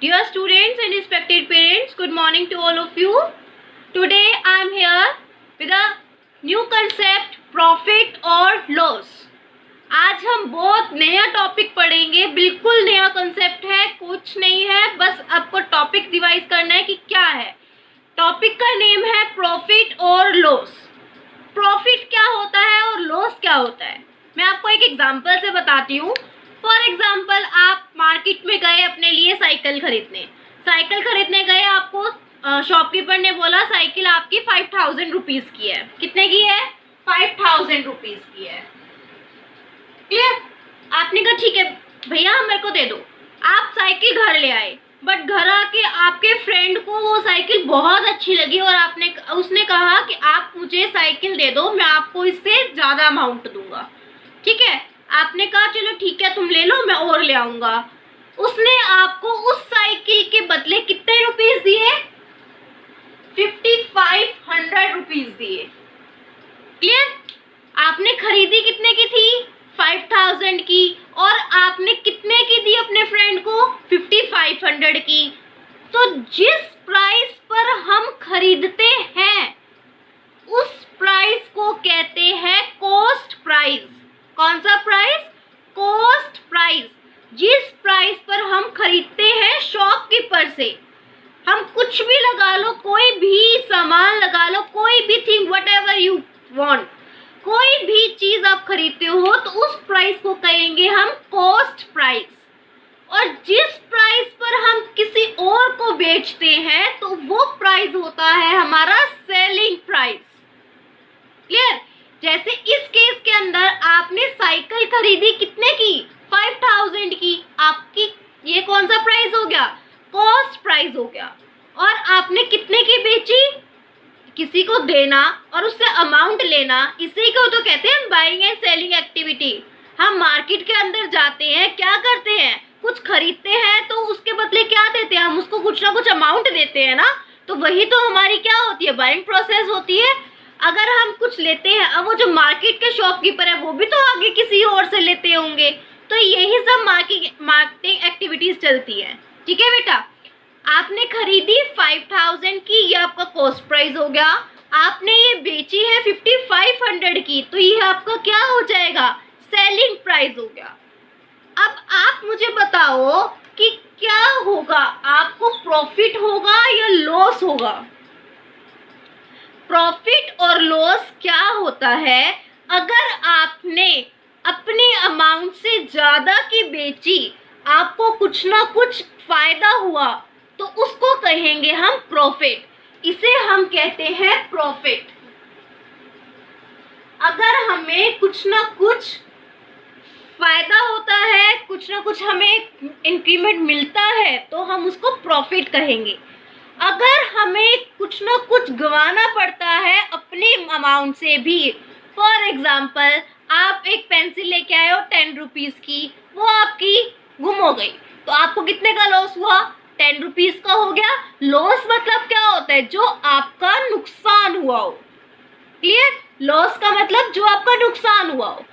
Dear students and respected parents, good morning to all of you. Today I am here with a new concept, profit और loss. आज हम बहुत नया topic पढ़ेंगे, बिल्कुल नया कंसेप्ट है, कुछ नहीं है, बस आपको टॉपिक डिवाइड करना है कि क्या है। टॉपिक का नेम है प्रॉफिट और लॉस। प्रॉफिट क्या होता है और लॉस क्या होता है, मैं आपको एक एग्जांपल से बताती हूँ। फॉर एग्जाम्पल, आप मार्केट में गए अपने लिए साइकिल खरीदने गए, आपको शॉपकीपर ने बोला साइकिल आपकी 5000 रुपीज़ की है। कितने की है? 5000 रुपीज़ की है। क्लियर? आपने कहा ठीक है भैया मेरे को दे दो। आप साइकिल घर ले आए, बट घर आके आपके फ्रेंड को वो साइकिल बहुत अच्छी लगी और उसने कहा कि आप मुझे साइकिल दे दो, मैं आपको इससे ज़्यादा अमाउंट दूंगा। ठीक है, आपने कहा चलो ठीक है तुम ले लो, मैं और ले आऊंगा। उसने आपको उस साइकिल के बदले कितने रुपीस दिए? 5500 रुपीस दिए। क्लियर? आपने खरीदी कितने की थी? 5000 की, और आपने कितने की दी अपने फ्रेंड को? 5500 की। तो जिस प्राइस पर हम खरीदते हैं उस प्राइस को कहते हैं कॉस्ट प्राइस। कौन सा प्राइस? Cost price. जिस प्राइस पर हम खरीदते हैं शॉपकीपर से, हम कुछ भी लगा लो, कोई भी सामान लगा लो, कोई भी thing, what ever you want, कोई भी चीज आप खरीदते हो तो उस प्राइस को कहेंगे हम कॉस्ट प्राइस। और जिस प्राइस पर हम किसी और को बेचते हैं तो वो प्राइस होता है हमारा सेलिंग प्राइस। क्लियर? जैसे इस केस के अंदर आपने साइकिल खरीदी कितने की? 5000 की। आपकी ये कौन सा प्राइस हो गया? कॉस्ट प्राइस हो गया। और आपने कितने की बेची? किसी को देना और उससे अमाउंट लेना, इसी को तो कहते हैं बाइंग एंड सेलिंग एक्टिविटी। हम मार्केट के अंदर जाते हैं, क्या करते हैं? कुछ खरीदते हैं तो उसके बदले क्या देते हैं? हम उसको कुछ ना कुछ अमाउंट देते हैं ना, तो वही तो हमारी क्या होती है? बाइंग प्रोसेस होती है। अगर हम कुछ लेते हैं, अब वो जो मार्केट के शॉपकीपर है वो भी तो आगे किसी और से लेते होंगे, तो यही सब मार्केटिंग एक्टिविटीज चलती है। ठीक है बेटा, आपने खरीदी 5000 की, ये आपका कॉस्ट प्राइस हो गया। आपने ये बेची है 5500 की, तो ये आपका क्या हो जाएगा? सेलिंग प्राइस हो गया। अब आप मुझे बताओ कि क्या होगा, आपको प्रॉफिट होगा या लॉस होगा? प्रॉफिट और लॉस क्या होता है? अगर आपने अपनी अमाउंट से ज़्यादा की बेची, आपको कुछ ना कुछ फायदा हुआ, तो उसको कहेंगे हम प्रॉफिट। इसे हम कहते हैं प्रॉफिट। अगर हमें कुछ ना कुछ फायदा होता है, कुछ ना कुछ हमें इंक्रीमेंट मिलता है, तो हम उसको प्रॉफिट कहेंगे। अगर हमें कुछ ना कुछ गंवाना पड़ता है अपनी अमाउंट से भी, फॉर एग्जाम्पल आप एक पेंसिल लेके आए हो 10 रुपीज़ की, वो आपकी गुम हो गई, तो आपको कितने का लॉस हुआ? 10 रुपीज़ का हो गया। लॉस मतलब क्या होता है? जो आपका नुकसान हुआ हो। क्लियर? लॉस का मतलब जो आपका नुकसान हुआ हो।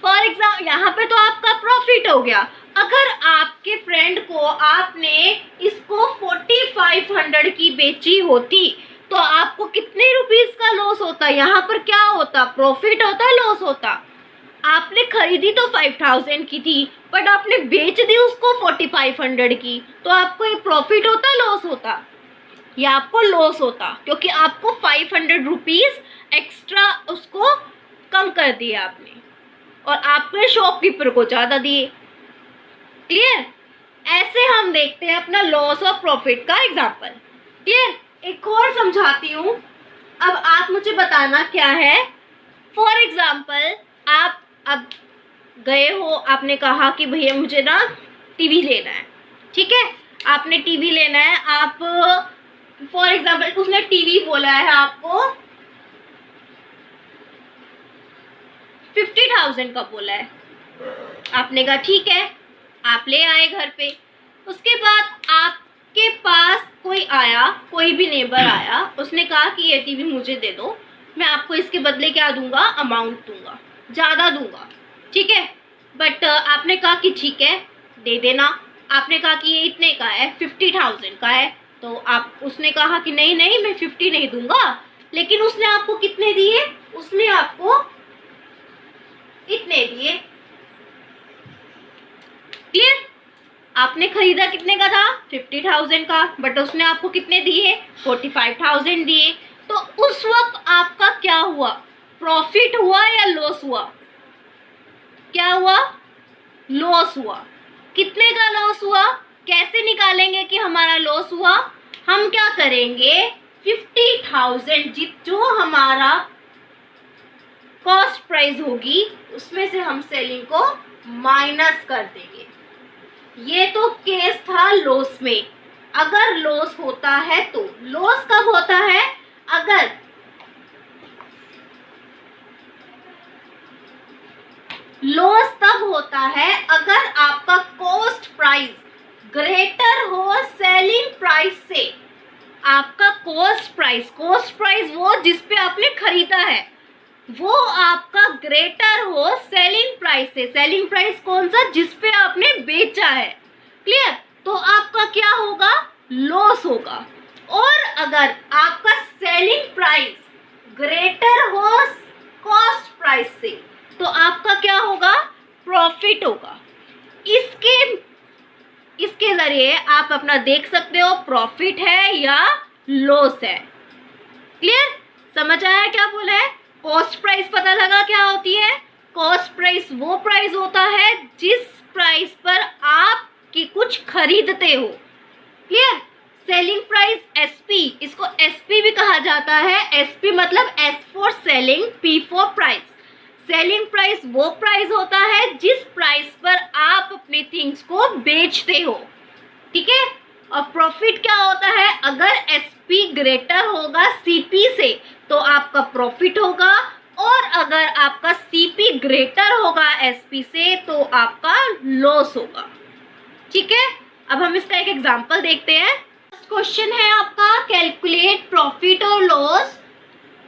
फॉर एग्जाम्पल यहाँ पे तो आपका प्रॉफिट हो गया। अगर आपके फ्रेंड को आपने इसको 4500 की बेची होती, तो आपको कितने रुपीस का लॉस होता? यहाँ पर क्या होता? प्रॉफिट होता, लॉस होता? आपने खरीदी तो 5000 की थी, बट आपने बेच दी उसको 4500 की, तो आपको ये प्रॉफिट होता, लॉस होता? या आपको लॉस होता, क्योंकि आपको 500 रुपीज एक्स्ट्रा उसको कम कर दिया आपने, और आपने शॉपकीपर को ज़्यादा दिए। क्लियर? ऐसे हम देखते हैं अपना लॉस और प्रॉफिट का एग्जाम्पल। क्लियर? एक और समझाती हूँ, अब आप मुझे बताना क्या है। फॉर एग्जाम्पल, आप अब गए हो, आपने कहा कि भैया मुझे ना टीवी लेना है। ठीक है, आपने टीवी लेना है। आप फॉर एग्जाम्पल उसने टीवी बोला है आपको 50,000 का बोला है। आपने कहा ठीक है, आप ले आए घर पे। उसके बाद आपके पास कोई आया, कोई भी नेबर आया, उसने कहा कि ये टीवी मुझे दे दो, मैं आपको इसके बदले क्या दूंगा? अमाउंट दूंगा, ज़्यादा दूंगा। ठीक है, बट आपने कहा कि ठीक है दे देना। आपने कहा कि ये इतने का है, 50,000 का है, तो आप उसने कहा कि नहीं नहीं मैं 50 नहीं दूंगा, लेकिन उसने आपको कितने दिए, उसने आपको इतने दिए। क्लियर? आपने खरीदा कितने का था, 50,000 का, बट उसने आपको कितने दिए, 45,000 दिए। तो उस वक्त आपका क्या हुआ, प्रॉफिट हुआ या लॉस हुआ? क्या हुआ, लॉस हुआ। कितने का लॉस हुआ, कैसे निकालेंगे कि हमारा लॉस हुआ? हम क्या करेंगे, 50,000 जो हमारा कॉस्ट प्राइस होगी उसमें से हम सेलिंग को माइनस कर देंगे। ये तो केस था लॉस में। अगर लॉस होता है तो लॉस कब होता है, अगर लॉस तब होता है अगर आपका कॉस्ट प्राइस ग्रेटर हो सेलिंग प्राइस से। आपका कॉस्ट प्राइस वो जिस पे आपने खरीदा है वो आपका ग्रेटर हो सेलिंग प्राइस से। सेलिंग प्राइस कौन सा, जिस पे आपने बेचा है। क्लियर? तो आपका क्या होगा, लॉस होगा। और अगर आपका सेलिंग प्राइस ग्रेटर हो कॉस्ट प्राइस से तो आपका क्या होगा, प्रॉफिट होगा। इसके जरिए आप अपना देख सकते हो प्रॉफिट है या लॉस है। क्लियर? समझ आया क्या बोला है? कॉस्ट प्राइस पता लगा क्या होती है? कॉस्ट प्राइस वो प्राइस होता है जिस प्राइस पर आप की कुछ खरीदते हो। क्लियर? सेलिंग प्राइस एसपी, इसको एसपी भी कहा जाता है। एसपी मतलब S for selling, P for price. Selling price वो प्राइस होता है जिस प्राइस पर आप अपने थिंग्स को बेचते हो। ठीक है? और प्रॉफिट क्या होता है, अगर एसपी ग्रेटर होगा सीपी से तो आपका प्रॉफिट होगा, और अगर आपका सीपी ग्रेटर होगा एसपी से तो आपका लॉस होगा। ठीक है? अब हम इसका एक एग्जांपल देखते हैं। क्वेश्चन है आपका, कैलकुलेट प्रॉफिट और लॉस।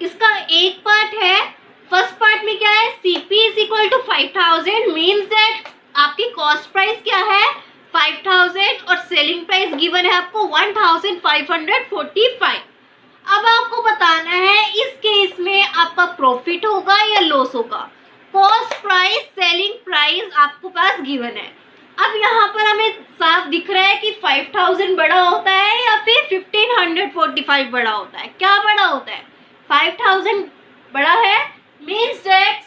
इसका एक पार्ट है, फर्स्ट पार्ट में क्या है, CP is equal to 5,000 means that आपकी कॉस्ट प्राइस क्या है, 5,000 और सेलिंग प्राइस गिवन है आपको 1,545। अब आपको बताना है इस केस में आपका प्रॉफिट होगा या लॉस होगा। कॉस्ट प्राइस सेलिंग प्राइस आपको पास गिवन है। अब यहाँ पर हमें साफ दिख रहा है कि 5,000 बड़ा होता है या फिर 1,545 बड़ा होता है। क्या बड़ा होता है, 5,000 बड़ा है, means that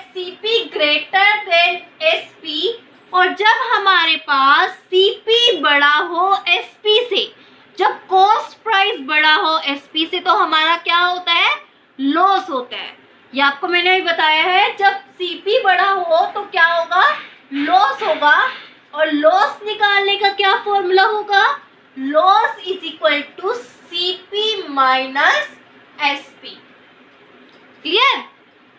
CP greater than SP. और जब हमारे पास सीपी बड़ा हो एसपी से, जब कॉस्ट प्राइस बड़ा हो एसपी से, तो हमारा क्या होता है, लॉस होता है। ये आपको मैंने भी बताया है, जब सीपी बड़ा हो तो क्या होगा, लॉस होगा। और लॉस निकालने का क्या फॉर्मूला होगा, loss is equal to CP minus SP. Clear?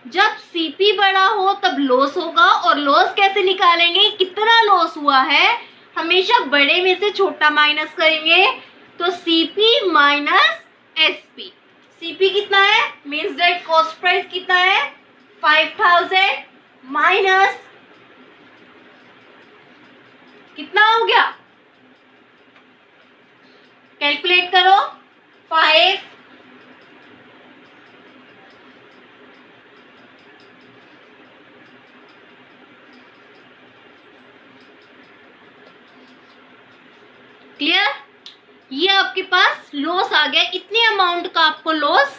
जब सीपी बड़ा हो तब लॉस होगा, और लॉस कैसे निकालेंगे, कितना लॉस हुआ है, हमेशा बड़े में से छोटा माइनस करेंगे। तो सीपी माइनस एसपी, सीपी कितना है, मीन्स दैट कॉस्ट प्राइस कितना है, 5,000 माइनस कितना हो गया, कैलकुलेट करो, 5 क्लियर? ये आपके पास लॉस आ गया। इतने अमाउंट का आपको लॉस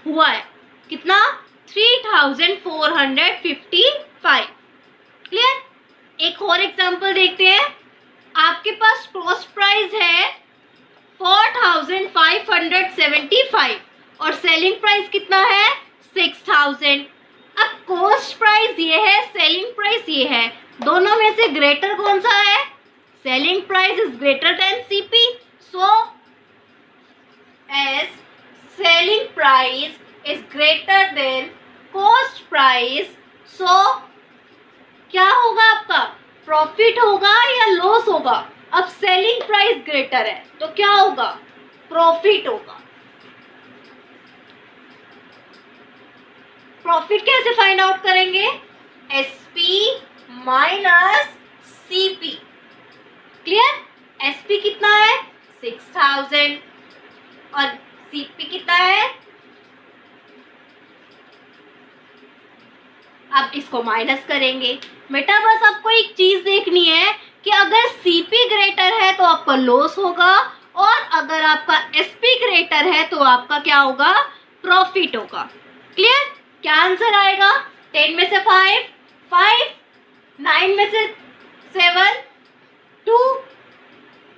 हुआ है, कितना, 3,455। क्लियर? एक और एग्जांपल देखते हैं। आपके पास कॉस्ट प्राइस है 4,575 और सेलिंग प्राइस कितना है, 6,000। अब कॉस्ट प्राइस ये है, सेलिंग प्राइस ये है, दोनों में से ग्रेटर कौन सा है, selling price is greater than CP. So as selling price is greater than cost price, so क्या होगा आपका, प्रॉफिट होगा या लॉस होगा। अब सेलिंग प्राइस ग्रेटर है तो क्या होगा, प्रॉफिट होगा। प्रॉफिट कैसे फाइंड आउट करेंगे, SP minus CP। Clear? SP कितना है? 6000 और CP कितना है? अब इसको माइनस करेंगे। बेटा बस आपको एक चीज देखनी है कि अगर CP ग्रेटर है तो आपका लॉस होगा, और अगर आपका SP ग्रेटर है तो आपका क्या होगा? प्रॉफिट होगा। क्लियर? क्या आंसर आएगा? 10 में से 5, 9 में से 7, 2,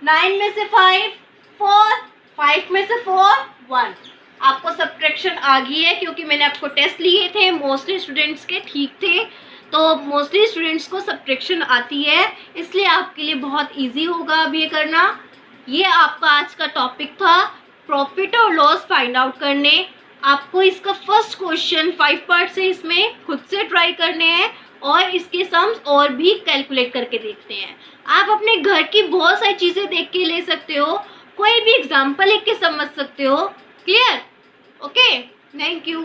9 में से 5, 4, 5 में से 4, 1। आपको सब्ट्रैक्शन आ गई है क्योंकि मैंने आपको टेस्ट लिए थे, मोस्टली स्टूडेंट्स के ठीक थे, तो मोस्टली स्टूडेंट्स को सब्ट्रैक्शन आती है, इसलिए आपके लिए बहुत इजी होगा अब ये करना। ये आपका आज का टॉपिक था, प्रॉफिट और लॉस फाइंड आउट करने। आपको इसका फर्स्ट क्वेश्चन 5 पार्ट से इसमें खुद से ट्राई करने हैं और इसके सम्स और भी कैलकुलेट करके देखते हैं। आप अपने घर की बहुत सारी चीज़ें देख के ले सकते हो, कोई भी एग्जाम्पल लिख के समझ सकते हो। क्लियर? Okay, thank you.